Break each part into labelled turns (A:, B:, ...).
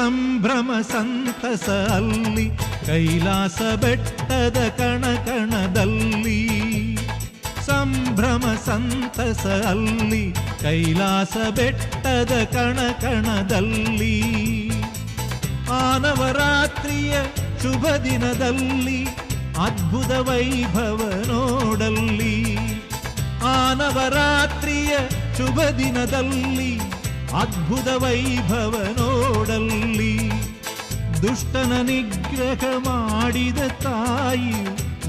A: ಸಂಭ್ರಮ ಸಂತಸ ಅಲ್ಲಿ ಕೈಲಾಸ ಬೆಟ್ಟದ ಕಣಕಣದಲ್ಲಿ. ಸಂಭ್ರಮ ಸಂತಸ ಅಲ್ಲಿ ಕೈಲಾಸ ಬೆಟ್ಟದ ಕಣಕಣದಲ್ಲಿ. ಆನವರಾತ್ರಿಯ ಶುಭ ದಿನದಲ್ಲಿ ಅದ್ಭುತ ವೈಭವ ನೋಡಲ್ಲಿ. ಆನವರಾತ್ರಿಯ ಶುಭ ದಿನದಲ್ಲಿ ಅದ್ಭುತ ವೈಭವ ನೋಡಲ್ಲಿ. ದುಷ್ಟನ ನಿಗ್ರಹ ಮಾಡಿದ ತಾಯಿ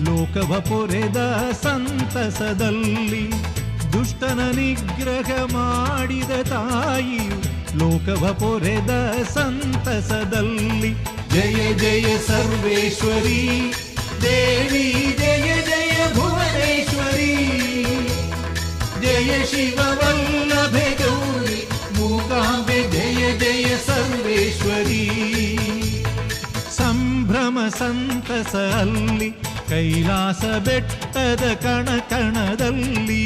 A: ಲೋಕವ ಪೊರೆದ ಸಂತಸದಲ್ಲಿ. ದುಷ್ಟನ ನಿಗ್ರಹ ಮಾಡಿದ ತಾಯಿಯು ಲೋಕವ ಪೊರೆದ ಸಂತಸದಲ್ಲಿ. ಜಯ ಜಯ ಸರ್ವೇಶ್ವರಿ ದೇವಿ, ಜಯ ಜಯ ಭುವನೇಶ್ವರಿ, ಜಯ ಶಿವ ವಲ್ಲಭೆ ಗೌರಿ ಮೂಕಾಂಬೆ, ಜಯ ಜಯ ಸರ್ವೇಶ್ವರಿ. ಸಂಭ್ರಮ ಸಂತಸ ಅಲ್ಲಿ ಕೈಲಾಸ ಬೆಟ್ಟದ ಕಣಕಣದಲ್ಲಿ.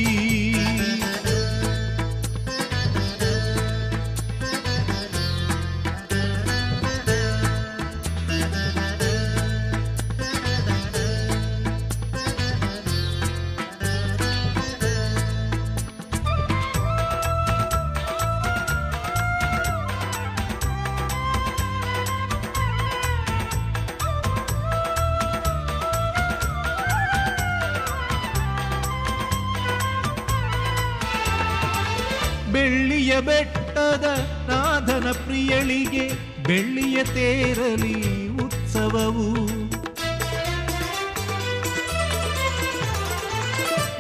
A: ಬೆಳ್ಳಿಯ ಬೆಟ್ಟದ ನಾಥನ ಪ್ರಿಯಳಿಗೆ ಬೆಳ್ಳಿಯ ತೇರಲಿ ಉತ್ಸವವು.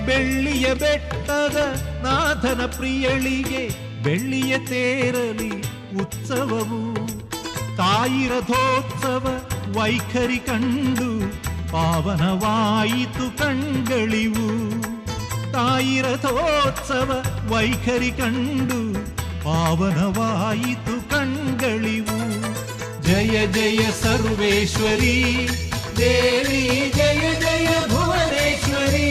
A: ಬೆಳ್ಳಿಯ ಬೆಟ್ಟದ ನಾಥನ ಪ್ರಿಯಳಿಗೆ ಬೆಳ್ಳಿಯ ತೇರಲಿ ಉತ್ಸವವು. ತಾಯಿ ರಥೋತ್ಸವ ವೈಖರಿ ಕಂಡು ಪಾವನವಾಯಿತು ಕಣ್ಗಳಿವು. ತಾಯಿ ರಥೋತ್ಸವ ವೈಖರಿ ಕಂಡು ಪಾವನವಾಯಿತು ಕಣ್ಗಳಿವು. ಜಯ ಜಯ ಸರ್ವೇಶ್ವರಿ ದೇವಿ, ಜಯ ಜಯ ಭುವನೇಶ್ವರಿ,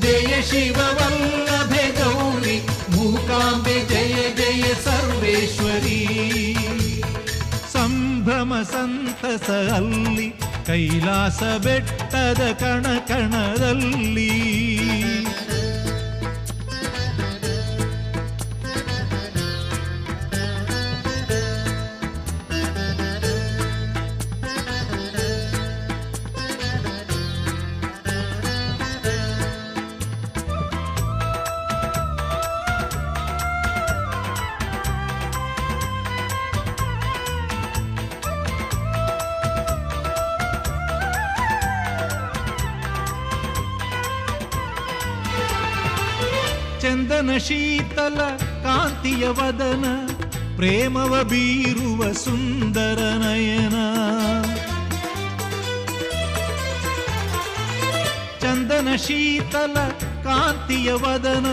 A: ಜಯ ಶಿವ ವಲ್ಲಭೆ ಗೌರಿ ಮೂಕಾಂಬೆ, ಜಯ ಜಯ ಸರ್ವೇಶ್ವರಿ. ಸಂಭ್ರಮ ಸಂತಸ ಅಲ್ಲಿ ಕೈಲಾಸ ಬೆಟ್ಟದ ಕಣಕಣದಲ್ಲಿ. ಚಂದನ ಶೀತಲ ಕಾಂತಿಯ ವದನ, ಪ್ರೇಮವ ಬೀರುವ ಸುಂದರ ನಯನ. ಚಂದನ ಶೀತಲ ಕಾಂತಿಯ ವದನ,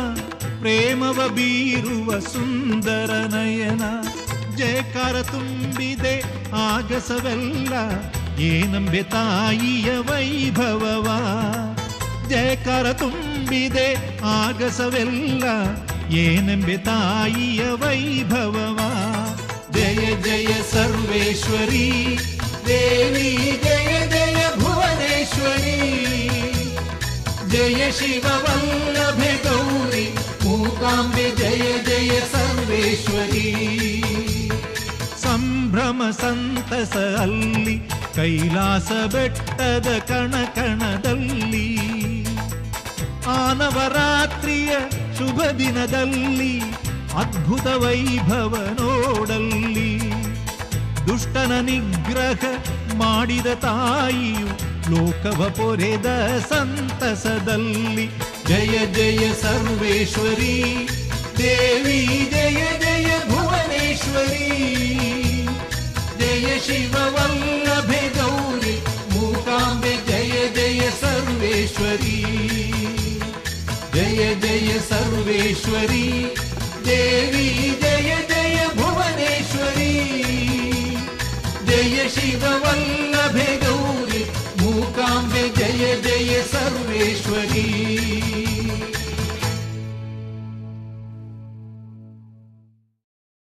A: ಪ್ರೇಮವ ಬೀರುವ ಸುಂದರ ನಯನ. ಜಯಕಾರ ತುಂಬಿದೆ ಆಗಸವೆಲ್ಲ, ಏನಂಬೆ ತಾಯಿಯ ವೈಭವವ. ಜಯಕಾರ ತುಂಬಿದೆ ಆಗಸವೆಲ್ಲ, ಏನೆಂಬೆ ತಾಯಿಯ ವೈಭವವ. ಜಯ ಜಯ ಸರ್ವೇಶ್ವರಿ ದೇವಿ, ಜಯ ಜಯ ಭುವನೇಶ್ವರಿ, ಜಯ ಶಿವ ವಲ್ಲಭೆ ಗೌರಿ ಮೂಕಾಂಬೆ, ಜಯ ಜಯ ಸರ್ವೇಶ್ವರಿ. ಸಂಭ್ರಮ ಸಂತಸ ಅಲ್ಲಿ ಕೈಲಾಸ ಬೆಟ್ಟದ ಕಣಕಣದಲ್ಲಿ. ಆನವರಾತ್ರಿಯ ಶುಭ ದಿನದಲ್ಲಿ ಅದ್ಭುತ ವೈಭವ ನೋಡಲ್ಲಿ. ದುಷ್ಟನ ನಿಗ್ರಹ ಮಾಡಿದ ತಾಯಿಯು ಲೋಕವ ಪೊರೆದ ಸಂತಸದಲ್ಲಿ. ಜಯ ಜಯ ಸರ್ವೇಶ್ವರಿ ದೇವಿ, ಜಯ ಜಯ ಭುವನೇಶ್ವರಿ, ಜಯ ಶಿವ ವಲ್ಲಭೆ ಗೌರಿ ಮೂಕಾಂಬೆ, ಜಯ ಜಯ ಸರ್ವೇಶ್ವರಿ. ಜಯ ಜಯ ಸರ್ವೇಶ್ವರಿ ದೇವಿ, ಜಯ ಜಯ ಭುವನೇಶ್ವರಿ, ಜಯ ಶಿವ ವಲ್ಲಭೆ ಗೌರಿ ಮೂಕಾಂಬೆ, ಜಯ ಜಯ ಸರ್ವೇಶ್ವರಿ.